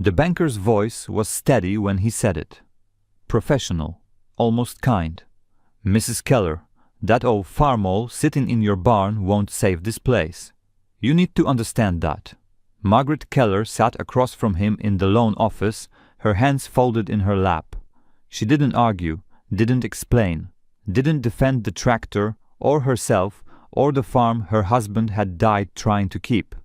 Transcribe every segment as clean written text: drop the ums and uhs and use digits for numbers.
The banker's voice was steady when he said it. Professional, almost kind. "Mrs. Keller, that old Farmall sitting in your barn won't save this place. You need to understand that." Margaret Keller sat across from him in the loan office, her hands folded in her lap. She didn't argue, didn't explain, didn't defend the tractor or herself or the farm her husband had died trying to keep.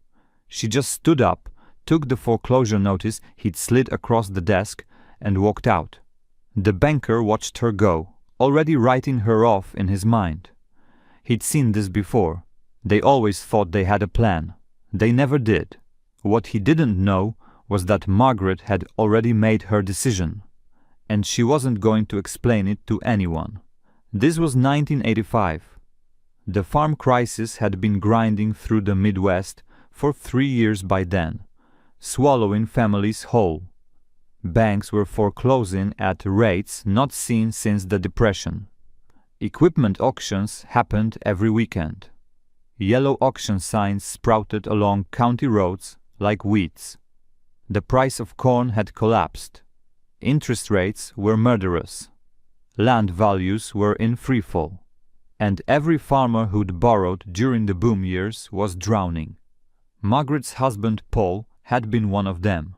She just stood up, took the foreclosure notice he'd slid across the desk, and walked out. The banker watched her go, already writing her off in his mind. He'd seen this before. They always thought they had a plan. They never did. What he didn't know was that Margaret had already made her decision, and she wasn't going to explain it to anyone. This was 1985. The farm crisis had been grinding through the Midwest for 3 years by then, swallowing families whole. Banks were foreclosing at rates not seen since the Depression. Equipment auctions happened every weekend. Yellow auction signs sprouted along county roads like weeds. The price of corn had collapsed. Interest rates were murderous. Land values were in freefall. And every farmer who'd borrowed during the boom years was drowning. Margaret's husband Paul had been one of them.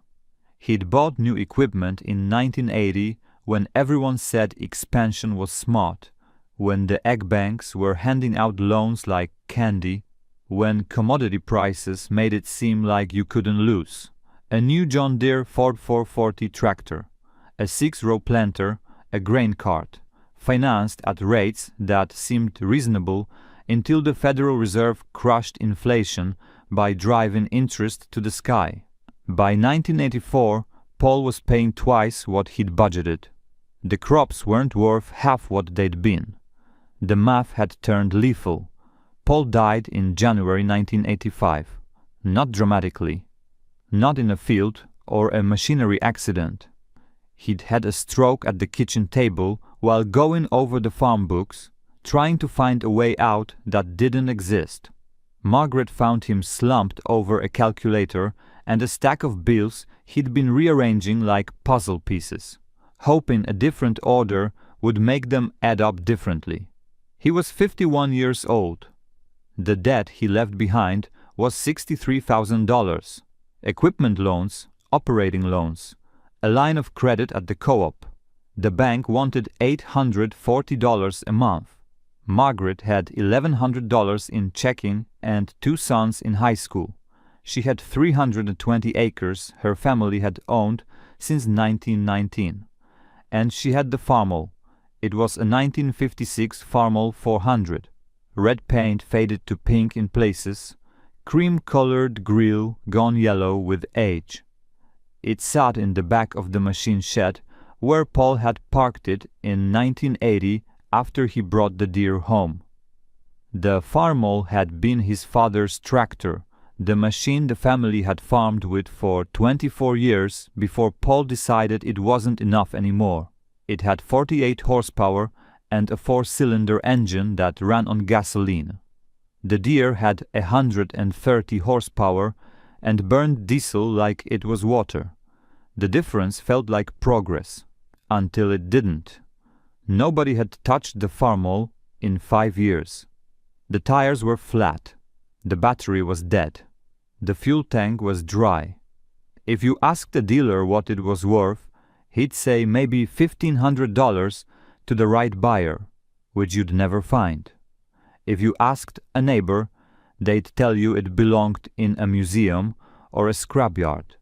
He'd bought new equipment in 1980 when everyone said expansion was smart, when the egg banks were handing out loans like candy, when commodity prices made it seem like you couldn't lose. A new John Deere Ford 440 tractor, a 6-row planter, a grain cart, financed at rates that seemed reasonable until the Federal Reserve crushed inflation by driving interest to the sky. By 1984, Paul was paying twice what he'd budgeted. The crops weren't worth half what they'd been. The math had turned lethal. Paul died in January 1985. Not dramatically. Not in a field or a machinery accident. He'd had a stroke at the kitchen table while going over the farm books, trying to find a way out that didn't exist. Margaret found him slumped over a calculator and a stack of bills he'd been rearranging like puzzle pieces, hoping a different order would make them add up differently. He was 51 years old. The debt he left behind was $63,000. Equipment loans, operating loans, a line of credit at the co-op. The bank wanted $840 a month. Margaret had $1,100 in checking and 2 sons in high school. She had 320 acres her family had owned since 1919. And she had the Farmall. It was a 1956 Farmall 400. Red paint faded to pink in places, cream-colored grille gone yellow with age. It sat in the back of the machine shed where Paul had parked it in 1980 after he brought the deer home. The Farmall had been his father's tractor, the machine the family had farmed with for 24 years before Paul decided it wasn't enough anymore. It had 48 horsepower and a 4-cylinder engine that ran on gasoline. The Deere had 130 horsepower and burned diesel like it was water. The difference felt like progress, until it didn't. Nobody had touched the Farmall in 5 years. The tires were flat. The battery was dead. The fuel tank was dry. If you asked the dealer what it was worth, he'd say maybe $1,500 to the right buyer, which you'd never find. If you asked a neighbor, they'd tell you it belonged in a museum or a scrapyard.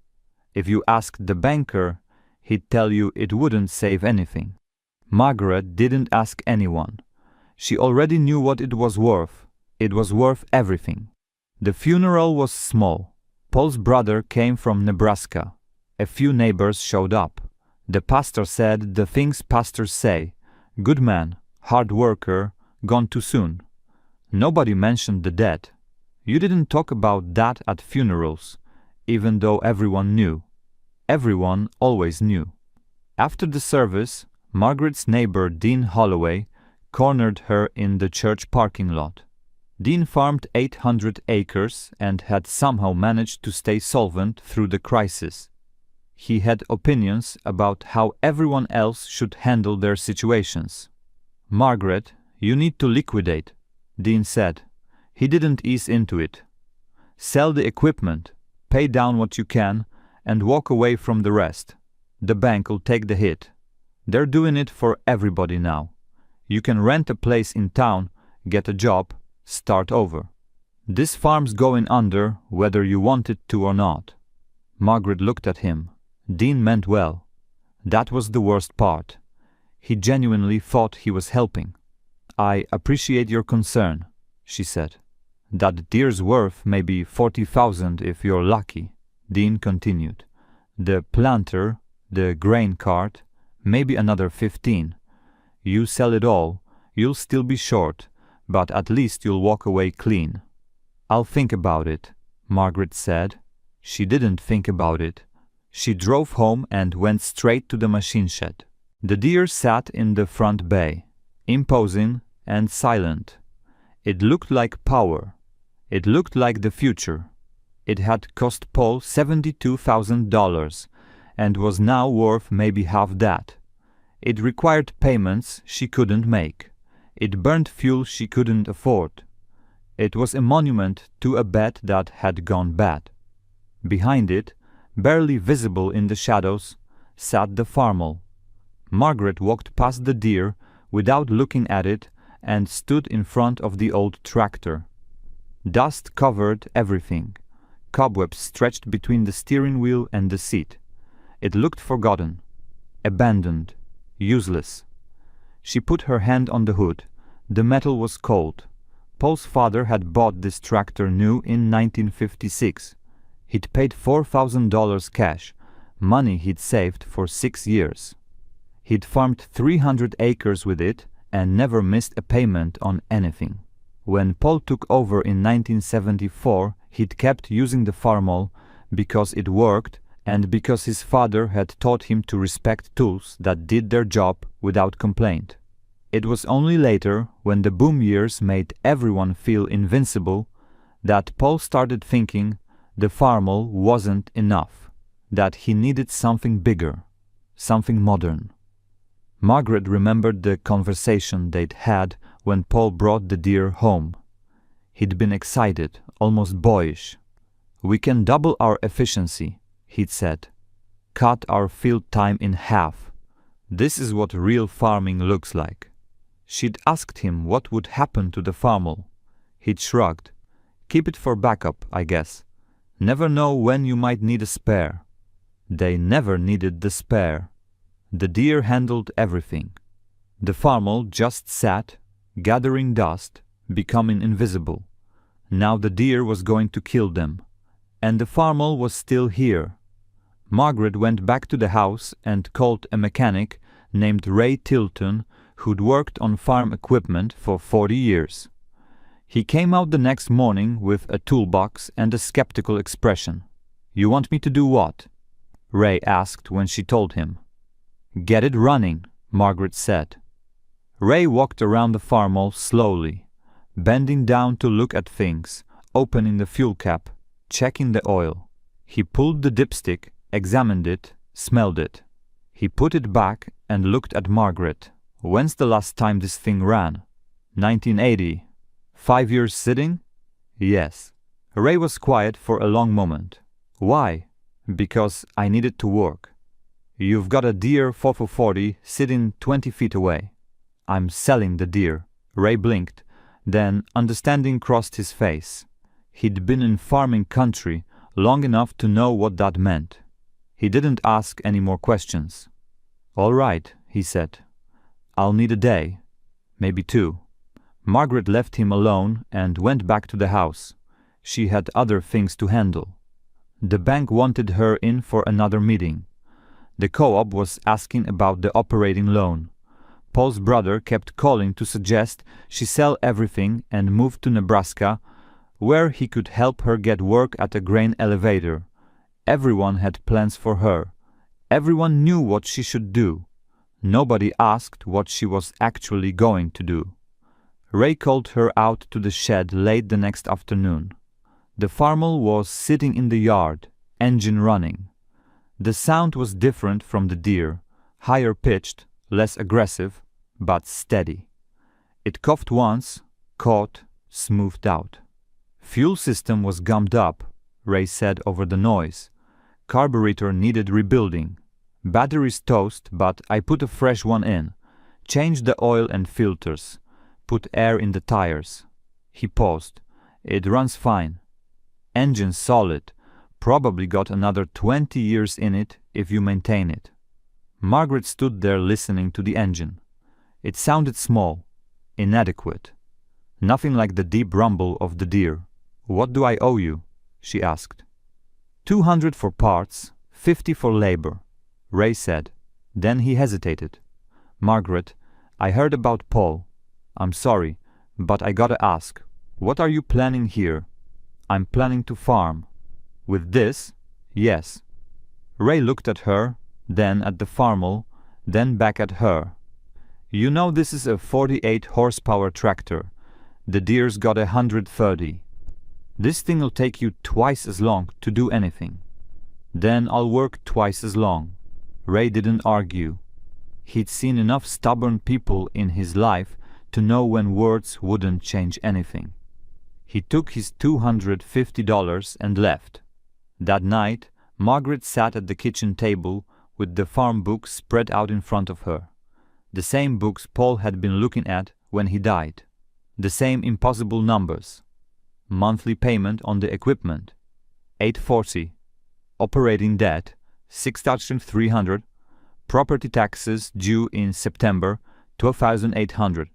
If you asked the banker, he'd tell you it wouldn't save anything. Margaret didn't ask anyone. She already knew what it was worth. It was worth everything. The funeral was small. Paul's brother came from Nebraska. A few neighbors showed up. The pastor said the things pastors say. Good man, hard worker, gone too soon. Nobody mentioned the dead. You didn't talk about that at funerals, even though everyone knew. Everyone always knew. After the service, Margaret's neighbor Dean Holloway cornered her in the church parking lot. Dean farmed 800 acres and had somehow managed to stay solvent through the crisis. He had opinions about how everyone else should handle their situations. "Margaret, you need to liquidate," Dean said. He didn't ease into it. "Sell the equipment, pay down what you can, and walk away from the rest. The bank will take the hit. They're doing it for everybody now. You can rent a place in town, get a job, start over. This farm's going under whether you want it to or not." Margaret looked at him. Dean meant well. That was the worst part. He genuinely thought he was helping. "I appreciate your concern," she said. "That deer's worth maybe $40,000 if you're lucky," Dean continued. "The planter, the grain cart, maybe another 15. You sell it all, you'll still be short, but at least you'll walk away clean." "I'll think about it," Margaret said. She didn't think about it. She drove home and went straight to the machine shed. The deer sat in the front bay, imposing and silent. It looked like power. It looked like the future. It had cost Paul $72,000 and was now worth maybe half that. It required payments she couldn't make. It burned fuel she couldn't afford. It was a monument to a bet that had gone bad. Behind it, barely visible in the shadows, sat the Farmall. Margaret walked past the deer without looking at it and stood in front of the old tractor. Dust covered everything. Cobwebs stretched between the steering wheel and the seat. It looked forgotten, abandoned, useless. She put her hand on the hood. The metal was cold. Paul's father had bought this tractor new in 1956. He'd paid $4,000 cash, money he'd saved for 6 years. He'd farmed 300 acres with it and never missed a payment on anything. When Paul took over in 1974, he'd kept using the Farmall because it worked and because his father had taught him to respect tools that did their job without complaint. It was only later, when the boom years made everyone feel invincible, that Paul started thinking the Farmall wasn't enough, that he needed something bigger, something modern. Margaret remembered the conversation they'd had when Paul brought the deer home. He'd been excited, almost boyish. "We can double our efficiency," he'd said. "Cut our field time in half. This is what real farming looks like." She'd asked him what would happen to the Farmall. He'd shrugged. "Keep it for backup, I guess. Never know when you might need a spare." They never needed the spare. The deer handled everything. The Farmall just sat, gathering dust, becoming invisible. Now the deer was going to kill them. And the Farmall was still here. Margaret went back to the house and called a mechanic named Ray Tilton, who'd worked on farm equipment for 40 years. He came out the next morning with a toolbox and a skeptical expression. "You want me to do what?" Ray asked when she told him. "Get it running," Margaret said. Ray walked around the Farmall slowly, bending down to look at things, opening the fuel cap, checking the oil. He pulled the dipstick, examined it, smelled it. He put it back and looked at Margaret. "When's the last time this thing ran?" 1980. 5 years sitting?" "Yes." Ray was quiet for a long moment. "Why?" "Because I needed to work." "You've got a deer 4x40 sitting 20 feet away." "I'm selling the deer." Ray blinked, then understanding crossed his face. He'd been in farming country long enough to know what that meant. He didn't ask any more questions. "All right," he said. "I'll need a day, maybe 2. Margaret left him alone and went back to the house. She had other things to handle. The bank wanted her in for another meeting. The co-op was asking about the operating loan. Paul's brother kept calling to suggest she sell everything and move to Nebraska, where he could help her get work at a grain elevator. Everyone had plans for her. Everyone knew what she should do. Nobody asked what she was actually going to do. Ray called her out to the shed late the next afternoon. The Farmall was sitting in the yard, engine running. The sound was different from the deer, higher pitched, less aggressive, but steady. It coughed once, caught, smoothed out. Fuel system was gummed up, Ray said over the noise. Carburetor needed rebuilding. Batteries toast, but I put a fresh one in. Changed the oil and filters. Put air in the tires. He paused. It runs fine. Engine solid. Probably got another 20 years in it if you maintain it. Margaret stood there listening to the engine. It sounded small, inadequate. Nothing like the deep rumble of the deer. "What do I owe you?" she asked. $200 for parts, $50 for labor, Ray said. Then he hesitated. "Margaret, I heard about Paul. I'm sorry, but I gotta ask, what are you planning here?" "I'm planning to farm." "With this?" "Yes." Ray looked at her, then at the Farmall, then back at her. "You know this is a 48 horsepower tractor. The deer's got 130. This thing'll take you twice as long to do anything." "Then I'll work twice as long." Ray didn't argue. He'd seen enough stubborn people in his life to know when words wouldn't change anything. He took his $250 and left. That night, Margaret sat at the kitchen table with the farm books spread out in front of her. The same books Paul had been looking at when he died. The same impossible numbers. Monthly payment on the equipment, $840. Operating debt, $6,300. Property taxes due in September, $12,800.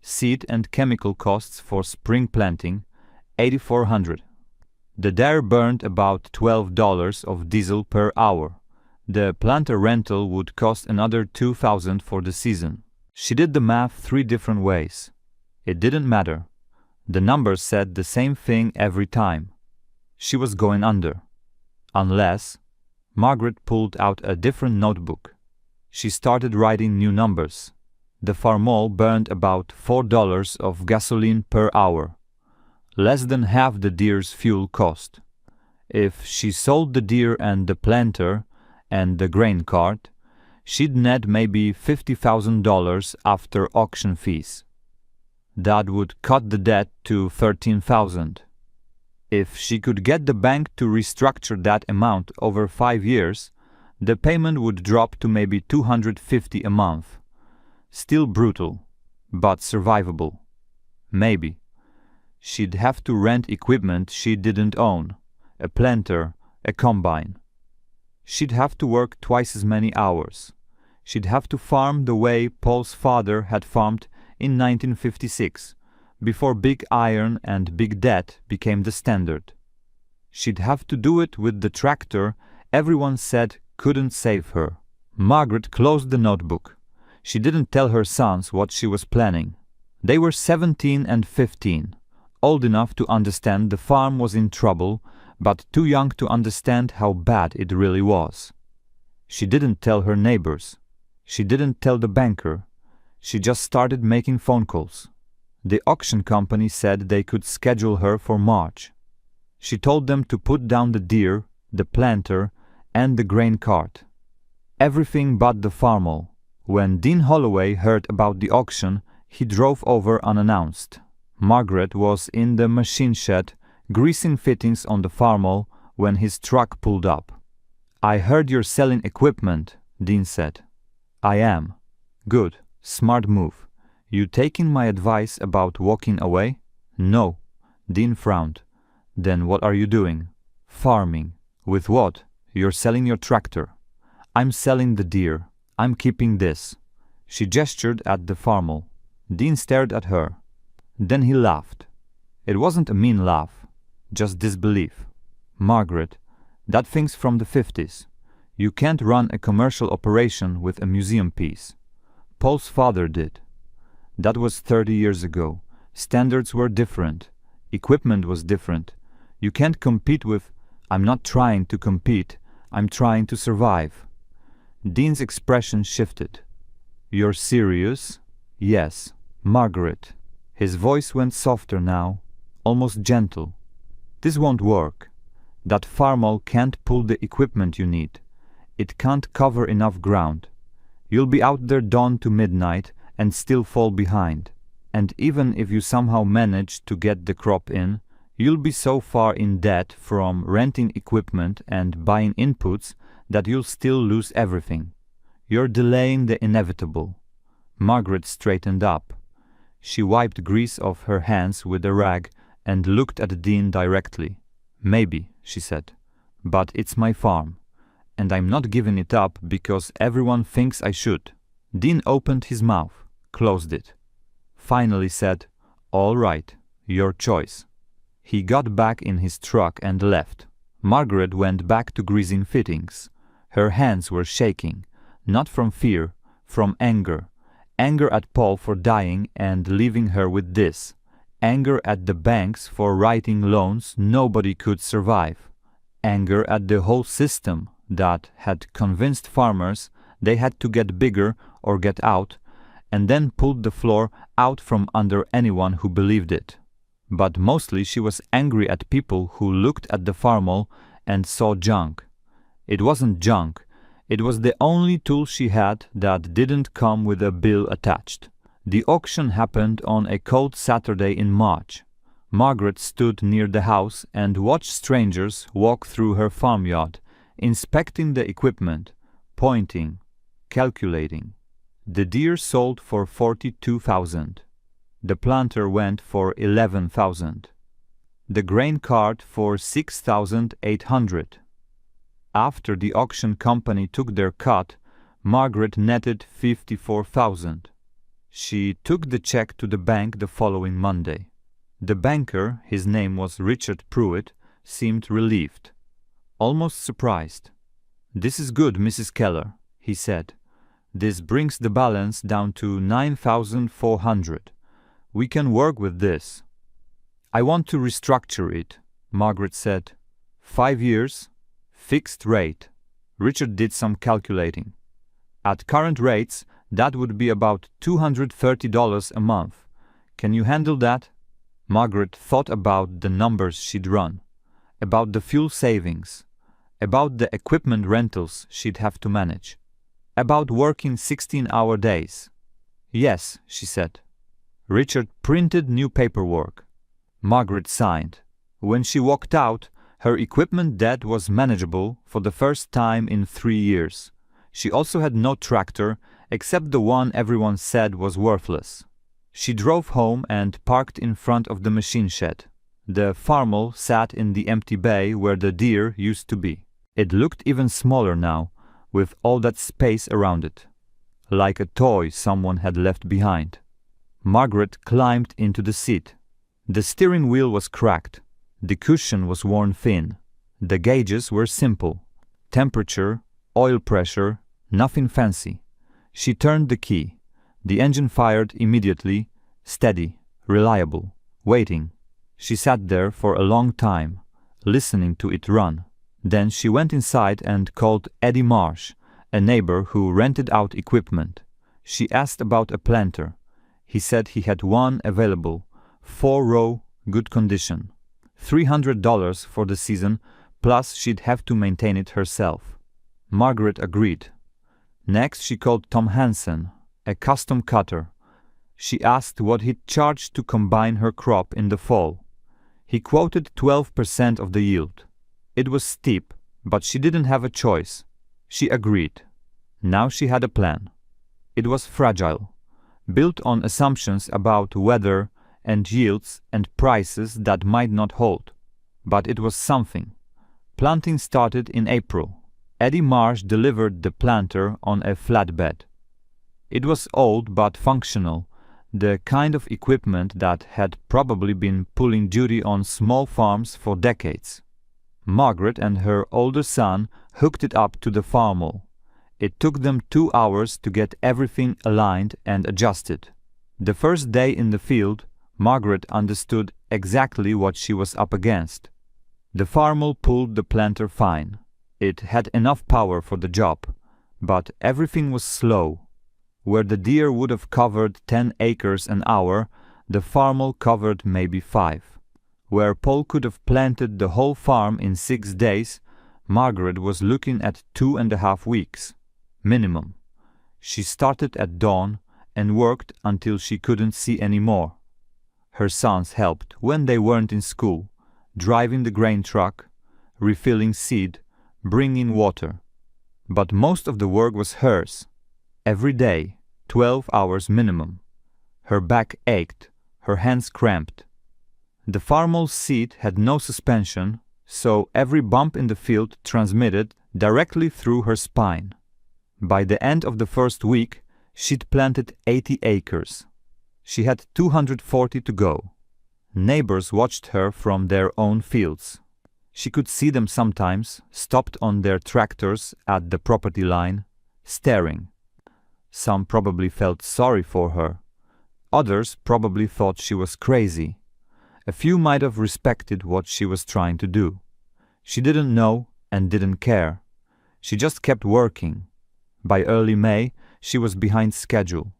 Seed and chemical costs for spring planting, $8,400. The dare burned about $12 of diesel per hour. The planter rental would cost another $2,000 for the season. She did the math 3 different ways. It didn't matter. The numbers said the same thing every time. She was going under. Unless... Margaret pulled out a different notebook. She started writing new numbers. The Farmall burned about $4 of gasoline per hour. Less than half the deer's fuel cost. If she sold the deer and the planter and the grain cart, she'd net maybe $50,000 after auction fees. That would cut the debt to $13,000. If she could get the bank to restructure that amount over 5 years, the payment would drop to maybe $250 a month. Still brutal, but survivable. Maybe. She'd have to rent equipment she didn't own, a planter, a combine. She'd have to work twice as many hours. She'd have to farm the way Paul's father had farmed in 1956, before big iron and big debt became the standard. She'd have to do it with the tractor everyone said couldn't save her. Margaret closed the notebook. She didn't tell her sons what she was planning. They were 17 and 15, old enough to understand the farm was in trouble, but too young to understand how bad it really was. She didn't tell her neighbors. She didn't tell the banker. She just started making phone calls. The auction company said they could schedule her for March. She told them to put down the deer, the planter, and the grain cart. Everything but the Farmall. When Dean Holloway heard about the auction, he drove over unannounced. Margaret was in the machine shed, greasing fittings on the Farmall when his truck pulled up. "I heard you're selling equipment," Dean said. "I am." "Good. Smart move. You taking my advice about walking away?" "No." Dean frowned. "Then what are you doing?" "Farming." "With what?" "You're selling your tractor." "I'm selling the deer. I'm keeping this." She gestured at the Farmall. Dean stared at her. Then he laughed. It wasn't a mean laugh, just disbelief. "Margaret, that thing's from the 50s. You can't run a commercial operation with a museum piece. Paul's father did. That was 30 years ago. Standards were different. Equipment was different. You can't compete with..." "I'm not trying to compete. I'm trying to survive." Dean's expression shifted. "You're serious?" "Yes." "Margaret." His voice went softer now, almost gentle. "This won't work. That Farmall can't pull the equipment you need. It can't cover enough ground. You'll be out there dawn to midnight and still fall behind. And even if you somehow manage to get the crop in, you'll be so far in debt from renting equipment and buying inputs that you'll still lose everything. You're delaying the inevitable. Margaret straightened up. She wiped grease off her hands with a rag and looked at Dean directly. Maybe, she said, but it's my farm, and I'm not giving it up because everyone thinks I should. Dean opened his mouth, closed it, finally said, "All right, your choice." He got back in his truck and left. Margaret went back to greasing fittings. Her hands were shaking, not from fear, from anger. Anger at Paul for dying and leaving her with this. Anger at the banks for writing loans nobody could survive. Anger at the whole system that had convinced farmers they had to get bigger or get out, and then pulled the floor out from under anyone who believed it. But mostly she was angry at people who looked at the Farmall and saw junk. It wasn't junk. It was the only tool she had that didn't come with a bill attached. The auction happened on a cold Saturday in March. Margaret stood near the house and watched strangers walk through her farmyard, inspecting the equipment, pointing, calculating. The deer sold for $42,000. The planter went for $11,000. The grain cart for $6,800. After the auction company took their cut, Margaret netted $54,000. She took the check to the bank the following Monday. The banker, his name was Richard Pruitt, seemed relieved, almost surprised. "This is good, Mrs. Keller," he said. "This brings the balance down to $9,400. We can work with this." "I want to restructure it," Margaret said. 5 years, fixed rate." Richard did some calculating. "At current rates, that would be about $230 a month. Can you handle that?" Margaret thought about the numbers she'd run, about the fuel savings, about the equipment rentals she'd have to manage, about working 16-hour days. "Yes," she said. Richard printed new paperwork. Margaret signed. When she walked out, her equipment debt was manageable for the first time in 3 years. She also had no tractor except the one everyone said was worthless. She drove home and parked in front of the machine shed. The Farmall sat in the empty bay where the deer used to be. It looked even smaller now, with all that space around it, like a toy someone had left behind. Margaret climbed into the seat. The steering wheel was cracked. The cushion was worn thin. The gauges were simple. Temperature, oil pressure, nothing fancy. She turned the key. The engine fired immediately, steady, reliable, waiting. She sat there for a long time, listening to it run. Then she went inside and called Eddie Marsh, a neighbor who rented out equipment. She asked about a planter. He said he had one available, 4-row, good condition. $300 for the season, plus she'd have to maintain it herself. Margaret agreed. Next she called Tom Hansen, a custom cutter. She asked what he'd charge to combine her crop in the fall. He quoted 12% of the yield. It was steep, but she didn't have a choice. She agreed. Now she had a plan. It was fragile, built on assumptions about weather and yields and prices that might not hold. But it was something. Planting started in April. Eddie Marsh delivered the planter on a flatbed. It was old but functional, the kind of equipment that had probably been pulling duty on small farms for decades. Margaret and her older son hooked it up to the Farmall. It took them 2 hours to get everything aligned and adjusted. The first day in the field, Margaret understood exactly what she was up against. The Farmall pulled the planter fine. It had enough power for the job, but everything was slow. Where the deer would have covered 10 acres an hour, the Farmall covered maybe 5. Where Paul could have planted the whole farm in 6 days, Margaret was looking at 2.5 weeks, minimum. She started at dawn and worked until she couldn't see any more. Her sons helped when they weren't in school, driving the grain truck, refilling seed, bringing water. But most of the work was hers. Every day, 12 hours minimum. Her back ached, her hands cramped. The Farmall seat had no suspension, so every bump in the field transmitted directly through her spine. By the end of the first week, she'd planted 80 acres. She had 240 to go. Neighbors watched her from their own fields. She could see them sometimes, stopped on their tractors at the property line, staring. Some probably felt sorry for her. Others probably thought she was crazy. A few might have respected what she was trying to do. She didn't know and didn't care. She just kept working. By early May, she was behind schedule.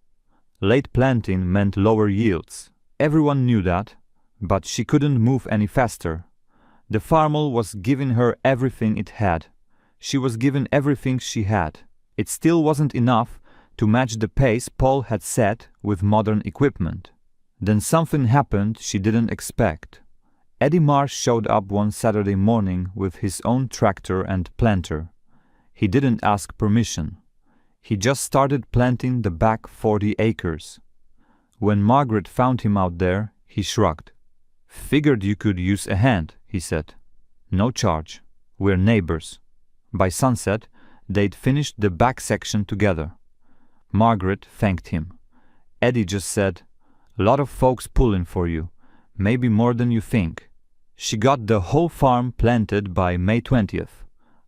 Late planting meant lower yields. Everyone knew that, but she couldn't move any faster. The Farmall was giving her everything it had. She was given everything she had. It still wasn't enough to match the pace Paul had set with modern equipment. Then something happened she didn't expect. Eddie Marsh showed up one Saturday morning with his own tractor and planter. He didn't ask permission. He just started planting the back 40 acres. When Margaret found him out there, he shrugged. "Figured you could use a hand," he said. "No charge. We're neighbors." By sunset, they'd finished the back section together. Margaret thanked him. Eddie just said, "Lot of folks pulling for you, maybe more than you think." She got the whole farm planted by May 20th.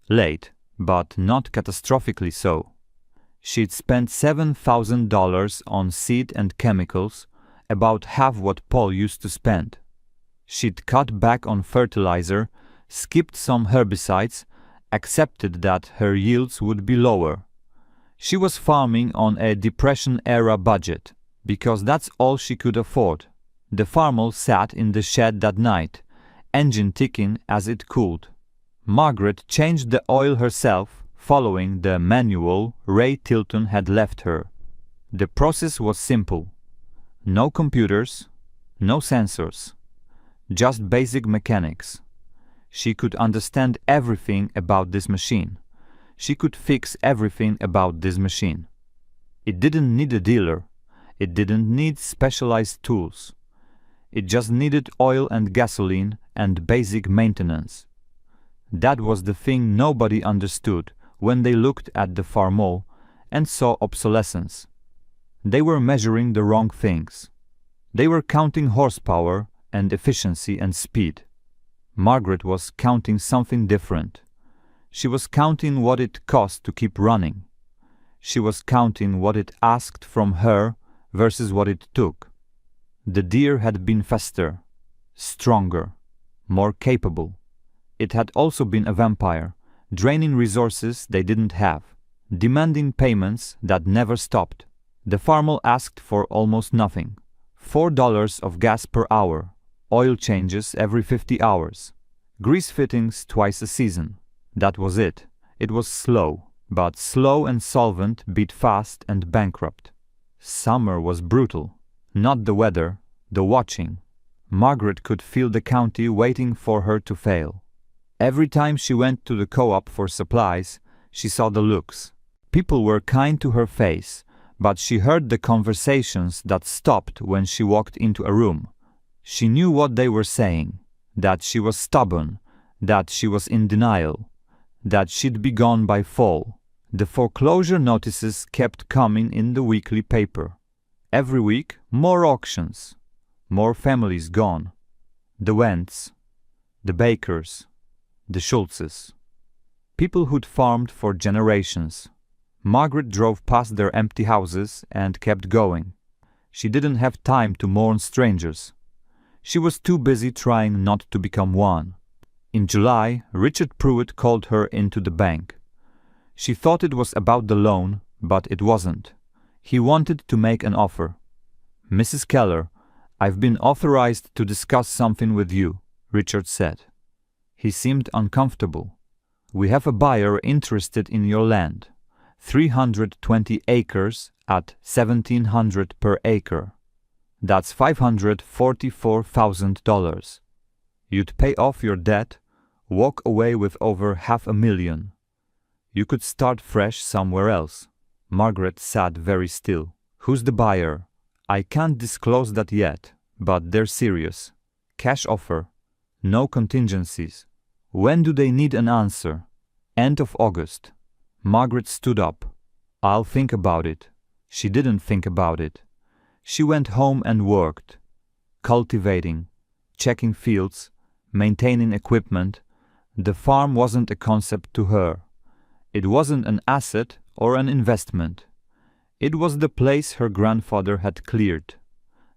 Late, but not catastrophically so. She'd spent $7,000 on seed and chemicals, about half what Paul used to spend. She'd cut back on fertilizer, skipped some herbicides, accepted that her yields would be lower. She was farming on a Depression-era budget, because that's all she could afford. The Farmall sat in the shed that night, engine ticking as it cooled. Margaret changed the oil herself, following the manual Ray Tilton had left her. The process was simple. No computers, no sensors, just basic mechanics. She could understand everything about this machine. She could fix everything about this machine. It didn't need a dealer. It didn't need specialized tools. It just needed oil and gasoline and basic maintenance. That was the thing nobody understood when they looked at the Farmall and saw obsolescence. They were measuring the wrong things. They were counting horsepower and efficiency and speed. Margaret was counting something different. She was counting what it cost to keep running. She was counting what it asked from her versus what it took. The deer had been faster, stronger, more capable. It had also been a vampire, draining resources they didn't have, demanding payments that never stopped. The Farmall asked for almost nothing. $4 of gas per hour, oil changes every 50 hours, grease fittings twice a season. That was it. It was slow, but slow and solvent beat fast and bankrupt. Summer was brutal. Not the weather, the watching. Margaret could feel the county waiting for her to fail. Every time she went to the co-op for supplies, she saw the looks. People were kind to her face, but she heard the conversations that stopped when she walked into a room. She knew what they were saying, that she was stubborn, that she was in denial, that she'd be gone by fall. The foreclosure notices kept coming in the weekly paper. Every week, more auctions, more families gone. The Wents, the Bakers, the Schultzes. People who'd farmed for generations. Margaret drove past their empty houses and kept going. She didn't have time to mourn strangers. She was too busy trying not to become one. In July, Richard Pruitt called her into the bank. She thought it was about the loan, but it wasn't. He wanted to make an offer. "Mrs. Keller, I've been authorized to discuss something with you," Richard said. He seemed uncomfortable. "We have a buyer interested in your land. 320 acres at $1,700 per acre. That's $544,000. You'd pay off your debt, walk away with over $500,000. You could start fresh somewhere else." Margaret sat very still. "Who's the buyer?" "I can't disclose that yet, but they're serious. Cash offer. No contingencies." "When do they need an answer?" "End of August." Margaret stood up. "I'll think about it." She didn't think about it. She went home and worked, cultivating, checking fields, maintaining equipment. The farm wasn't a concept to her. It wasn't an asset or an investment. It was the place her grandfather had cleared,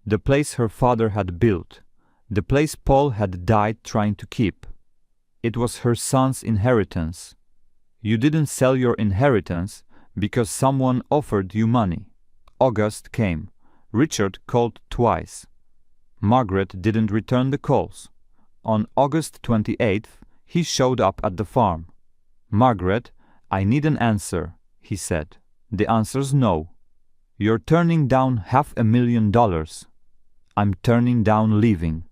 the place her father had built, the place Paul had died trying to keep. It was her son's inheritance. You didn't sell your inheritance because someone offered you money. August came. Richard called twice. Margaret didn't return the calls. On August 28th, he showed up at the farm. "Margaret, I need an answer," he said. "The answer's no." "You're turning down $500,000. "I'm turning down leaving."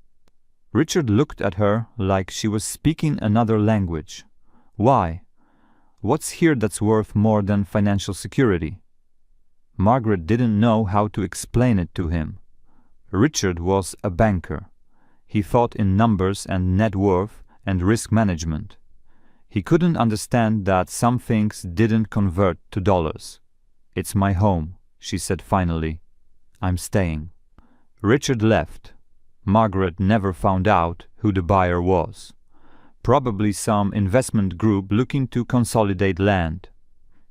Richard looked at her like she was speaking another language. "Why? What's here that's worth more than financial security?" Margaret didn't know how to explain it to him. Richard was a banker. He thought in numbers and net worth and risk management. He couldn't understand that some things didn't convert to dollars. "It's my home," she said finally. "I'm staying." Richard left. Margaret never found out who the buyer was. Probably some investment group looking to consolidate land.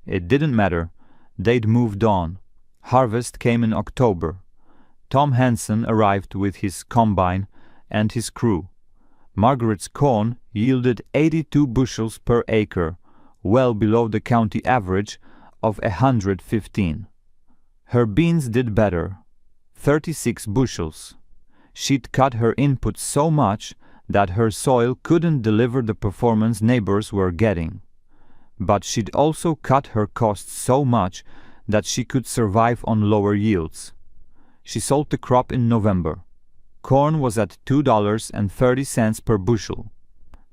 It didn't matter. They'd moved on. Harvest came in October. Tom Hansen arrived with his combine and his crew. Margaret's corn yielded 82 bushels per acre, well below the county average of 115. Her beans did better, 36 bushels. She'd cut her input so much that her soil couldn't deliver the performance neighbors were getting. But she'd also cut her costs so much that she could survive on lower yields. She sold the crop in November. Corn was at $2.30 per bushel.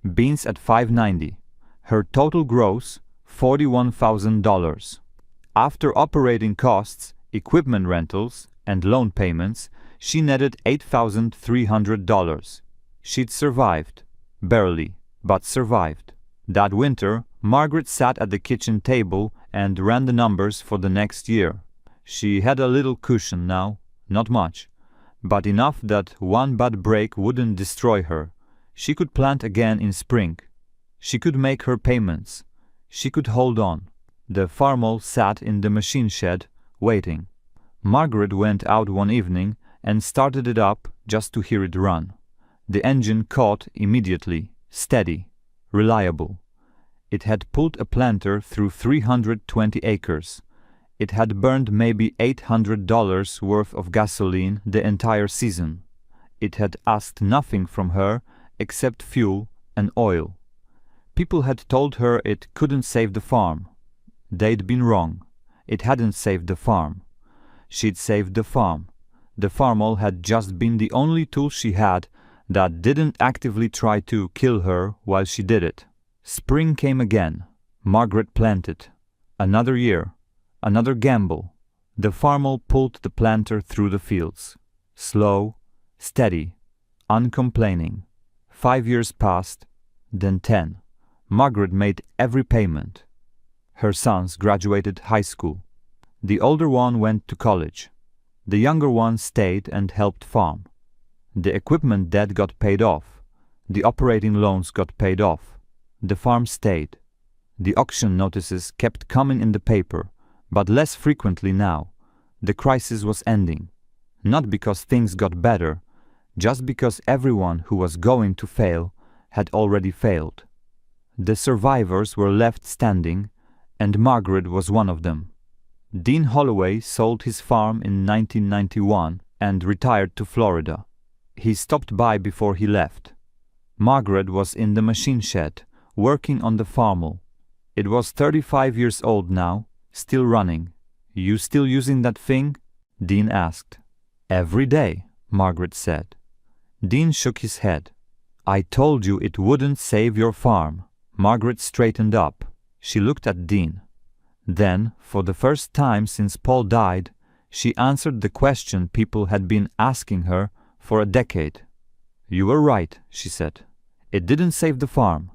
Beans at $5.90. Her total gross, $41,000. After operating costs, equipment rentals, and loan payments, she netted $8,300. She'd survived. Barely, but survived. That winter, Margaret sat at the kitchen table and ran the numbers for the next year. She had a little cushion now, not much, but enough that one bad break wouldn't destroy her. She could plant again in spring. She could make her payments. She could hold on. The Farmall sat in the machine shed, waiting. Margaret went out one evening and started it up just to hear it run. The engine caught immediately, steady, reliable. It had pulled a planter through 320 acres. It had burned maybe $800 worth of gasoline the entire season. It had asked nothing from her except fuel and oil. People had told her it couldn't save the farm. They'd been wrong. It hadn't saved the farm. She'd saved the farm. The Farmall had just been the only tool she had that didn't actively try to kill her while she did it. Spring came again. Margaret planted. Another year. Another gamble. The Farmall pulled the planter through the fields. Slow, steady, uncomplaining. 5 years passed, then 10. Margaret made every payment. Her sons graduated high school. The older one went to college. The younger one stayed and helped farm. The equipment debt got paid off. The operating loans got paid off. The farm stayed. The auction notices kept coming in the paper, but less frequently now. The crisis was ending. Not because things got better, just because everyone who was going to fail had already failed. The survivors were left standing, and Margaret was one of them. Dean Holloway sold his farm in 1991 and retired to Florida. He stopped by before he left. Margaret was in the machine shed, working on the Farmall. It was 35 years old now, still running. You still using that thing? Dean asked. Every day, Margaret said. Dean shook his head. I told you it wouldn't save your farm. Margaret straightened up. She looked at Dean. Then, for the first time since Paul died, she answered the question people had been asking her for a decade. You were right, she said. It didn't save the farm.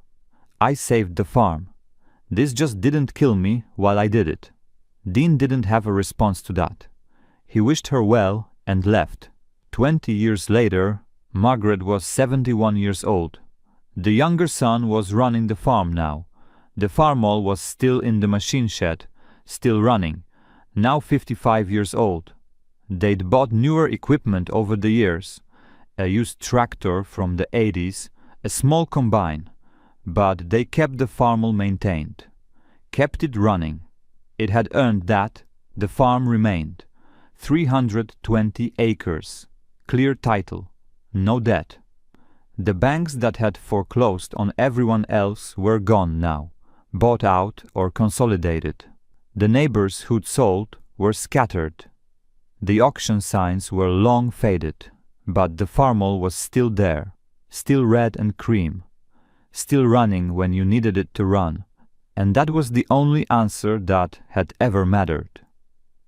I saved the farm. This just didn't kill me while I did it. Dean didn't have a response to that. He wished her well and left. 20 years later, Margaret was 71 years old. The younger son was running the farm now. The Farmall was still in the machine shed, still running, now 55 years old. They'd bought newer equipment over the years, a used tractor from the 80s, a small combine, but they kept the Farmall maintained, kept it running. It had earned that. The farm remained. 320 acres, clear title, no debt. The banks that had foreclosed on everyone else were gone now, bought out or consolidated. The neighbors who'd sold were scattered. The auction signs were long faded, but the Farmall was still there, still red and cream, still running when you needed it to run, and that was the only answer that had ever mattered.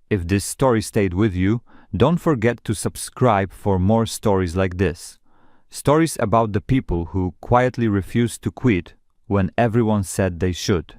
If this story stayed with you, don't forget to subscribe for more stories like this. Stories about the people who quietly refused to quit when everyone said they should.